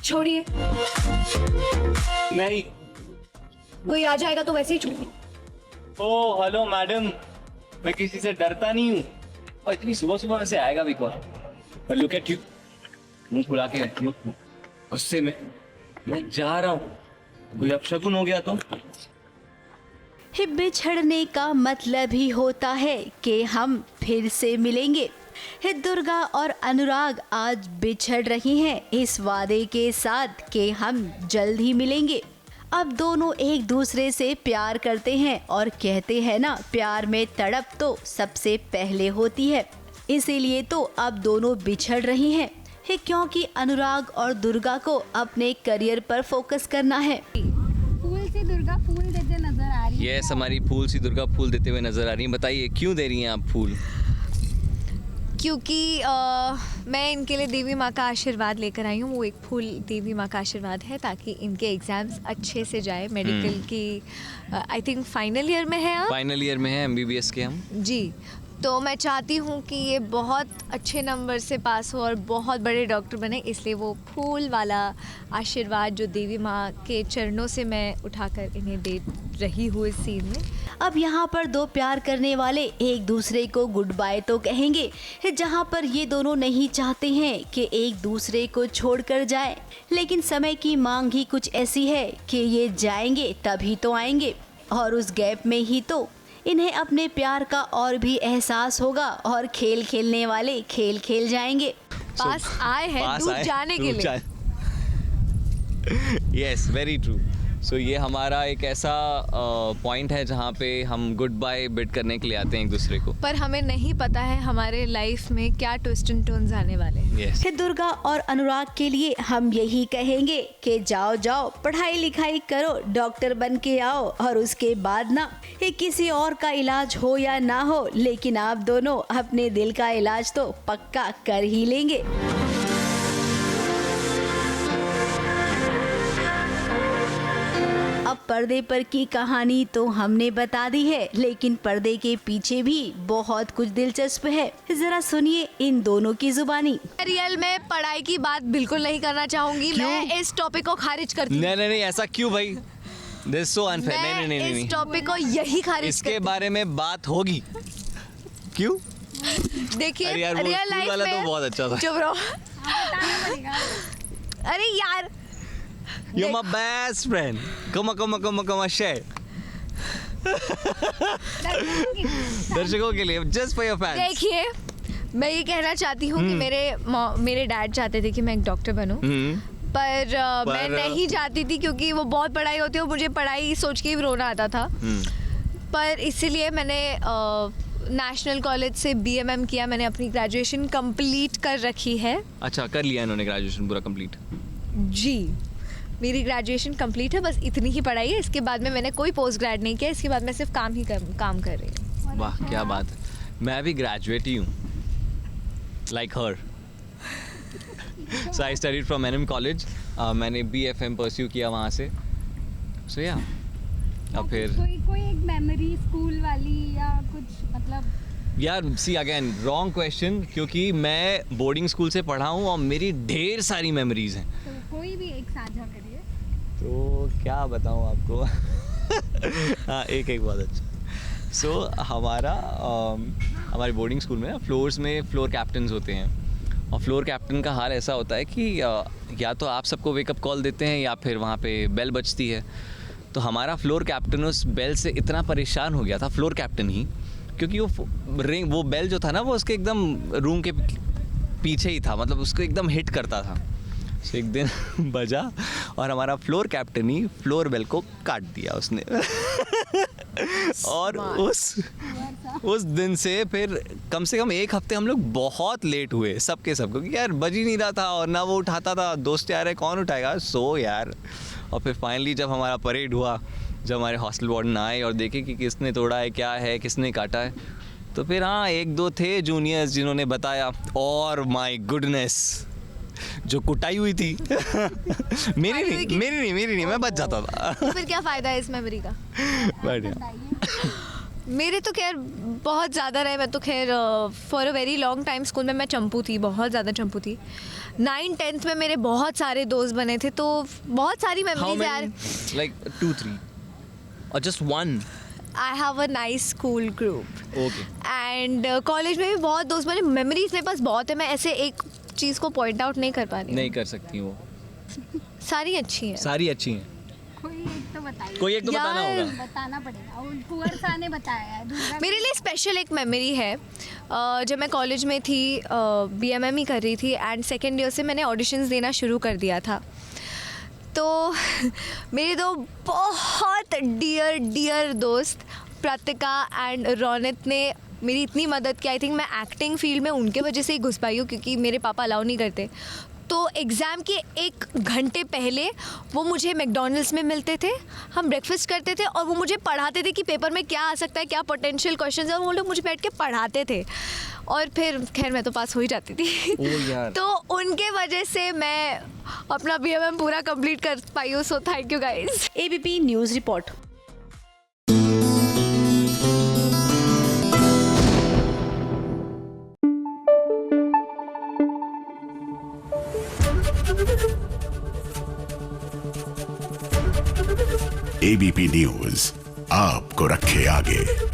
छोड़िए, नहीं। कोई आ जाएगा तो वैसे ही छोड़िए। ओ हेलो मैडम, मैं किसी से डरता नहीं हूँ, और इतनी सुबह सुबह वैसे आएगा भी कौन? पर लुक एट यू, मुंह फुला के रखी हो गुस्से में। मैं जा रहा हूँ, कोई अपशगुन हो गया तो? बिछड़ने का मतलब ही होता है कि हम फिर से मिलेंगे। दुर्गा और अनुराग आज बिछड़ रही हैं इस वादे के साथ कि हम जल्द ही मिलेंगे। अब दोनों एक दूसरे से प्यार करते हैं और कहते हैं ना, प्यार में तड़प तो सबसे पहले होती है। इसीलिए तो अब दोनों बिछड़ रही हैं, क्योंकि अनुराग और दुर्गा को अपने करियर पर फोकस करना है। फूल सी दुर्गा फूल देते नजर आ रही है। यस, हमारी फूल सी दुर्गा फूल देते हुए नजर आ रही है। बताइए क्यों दे रही हैं आप फूल? क्योंकि मैं इनके लिए देवी माँ का आशीर्वाद लेकर आई हूँ। वो एक फूल देवी माँ का आशीर्वाद है ताकि इनके एग्जाम्स अच्छे से जाए। मेडिकल की आई थिंक फाइनल ईयर में है आप? फाइनल ईयर में है MBBS के हम। जी, तो मैं चाहती हूँ कि ये बहुत अच्छे नंबर से पास हो और बहुत बड़े डॉक्टर बने, इसलिए वो फूल वाला आशीर्वाद जो देवी माँ के चरणों से मैं उठाकर इन्हें दे रही हूँ इस सीन में। अब यहाँ पर दो प्यार करने वाले एक दूसरे को गुड बाय तो कहेंगे, जहाँ पर ये दोनों नहीं चाहते हैं कि एक दूसरे को छोड़कर जाएं, लेकिन समय की मांग ही कुछ ऐसी है कि ये जाएंगे तभी तो आएंगे, और उस गैप में ही तो इन्हें अपने प्यार का और भी एहसास होगा और खेल खेलने वाले खेल खेल जाएंगे। पास आए हैं दूर जाने के लिए। Yes, very true. सो ये हमारा एक ऐसा पॉइंट है जहाँ पे हम गुड बाय बिड करने के लिए आते हैं एक दूसरे को, पर हमें नहीं पता है हमारे लाइफ में क्या ट्विस्ट एंड टर्न्स आने वाले हैं। yes. दुर्गा और अनुराग के लिए हम यही कहेंगे कि जाओ जाओ पढ़ाई लिखाई करो, डॉक्टर बन के आओ, और उसके बाद ना किसी और का इलाज हो या ना हो, लेकिन आप दोनों अपने दिल का इलाज तो पक्का कर ही लेंगे। अब पर्दे पर की कहानी तो हमने बता दी है, लेकिन पर्दे के पीछे भी बहुत कुछ दिलचस्प है। जरा सुनिए इन दोनों की जुबानी। रियल में पढ़ाई की बात बिल्कुल नहीं करना चाहूंगी। मैं इस टॉपिक को खारिज करती हूँ। नहीं, ऐसा क्यों भाई? This is so unfair. नहीं। इस टॉपिक को यही खारिज इसके बारे में बात होगी। क्यों? देखिए रियल लाइफ वाला तो बहुत अच्छा था। चुप रहो। अरे यार, You're my best friend. Come on, share. दर्शकों के लिए, just for your fans. देखिए मैं ये कहना चाहती हूँ कि मेरे डैड चाहते थे कि मैं एक डॉक्टर बनूं, पर मैं नहीं चाहती थी, क्योंकि वो बहुत पढ़ाई होती है और मुझे पढ़ाई सोच के भी रोना आता था। पर इसीलिए मैंने नेशनल कॉलेज से BMM किया। मैंने अपनी ग्रेजुएशन कंप्लीट कर रखी है। अच्छा, कर लिया इन्होंने ग्रेजुएशन पूरा कंप्लीट? जी, मेरी ग्रेजुएशन कंप्लीट है, बस इतनी ही पढ़ाई है। इसके बाद में मैंने कोई पोस्ट ग्रेड नहीं किया। इसके बाद मैं सिर्फ काम कर रही हूँ। वाह, क्या बात है। मैं भी ग्रेजुएट ही हूँ, like her. So I studied from NM college. मैंने BFM परस्यू किया वहाँ से। सो या अब फिर कोई एक मेमोरी स्कूल वाली या कुछ, मतलब यार सी अगेन रॉन्ग क्वेश्चन, क्योंकि मैं बोर्डिंग स्कूल से पढ़ा हूँ और मेरी ढेर सारी मेमोरीज हैं। तो कोई भी एक साझा करिए। तो क्या बताऊँ आपको। हाँ, एक बहुत अच्छा। सो हमारे बोर्डिंग स्कूल में फ्लोर्स में फ्लोर कैप्टन्स होते हैं, और फ्लोर कैप्टन का हाल ऐसा होता है कि या तो आप सबको वेकअप कॉल देते हैं या फिर वहाँ पे बेल बजती है। तो हमारा फ्लोर कैप्टन उस बेल से इतना परेशान हो गया था, फ्लोर कैप्टन ही, क्योंकि वो बेल जो था ना, वो उसके एकदम रूम के पीछे ही था, मतलब उसको एकदम हिट करता था। तो एक दिन बजा और हमारा फ्लोर कैप्टन ही फ्लोर बेल को काट दिया उसने। और उस दिन से फिर कम से कम एक हफ्ते हम लोग बहुत लेट हुए, सबके सब, क्योंकि यार बज ही नहीं रहा था और ना वो उठाता था। दोस्त यार है, कौन उठाएगा, सो यार। और फिर फाइनली जब हमारा परेड हुआ, जब हमारे हॉस्टल वार्डन आए और देखे कि किसने तोड़ा है, क्या है, किसने काटा है, तो फिर हाँ, एक दो थे जूनियर्स जिन्होंने बताया, और माय गुडनेस जो कुटाई हुई थी। मेरी नहीं, मैं बच जाता था। तो फिर क्या फ़ायदा है इस मेमोरी का? मेरे तो खैर बहुत ज़्यादा रहे। मैं तो खैर for a very long time school में मैं चंपू थी, बहुत ज़्यादा चंपू थी। 9th-10th में मेरे बहुत सारे दोस्त बने थे, तो बहुत सारी How मेमोरीज यार। many? Like 2, 3, or just one? I have a nice school group Okay. And college में भी बहुत दोस्त बने। मेमोरीज मेरे पास बहुत है, मैं ऐसे एक चीज़ को पॉइंट आउट नहीं कर पा रही हूँ। नहीं कर सकती वो, सारी अच्छी हैं। सारी अच्छी हैं। कोई एक तो बताइए। कोई एक तो बताना यार, होगा। बताना पड़ेगा। और कुंवर सा ने बताया है दुर्गा मेरे लिए स्पेशल एक मेमोरी है। जब मैं कॉलेज में थी, BMM ही कर रही थी एंड सेकेंड ईयर से मैंने ऑडिशंस देना शुरू कर दिया था। तो मेरे दो बहुत डियर दोस्त प्रतिका एंड रौनक ने मेरी इतनी मदद की। आई थिंक मैं एक्टिंग फील्ड में उनके वजह से ही घुस पाई हूँ, क्योंकि मेरे पापा अलाउ नहीं करते। तो एग्ज़ाम के 1 घंटे पहले वो मुझे मैकडॉनल्ड्स में मिलते थे, हम ब्रेकफास्ट करते थे और वो मुझे पढ़ाते थे कि पेपर में क्या आ सकता है, क्या पोटेंशियल क्वेश्चंस है, और वो लोग मुझे बैठ के पढ़ाते थे। और फिर खैर मैं तो पास हो ही जाती थी। ओह यार। तो उनके वजह से मैं अपना BMM पूरा कंप्लीट कर पाई हूँ। So thank you guys. ABP news report. ABP news आपको रखे आगे।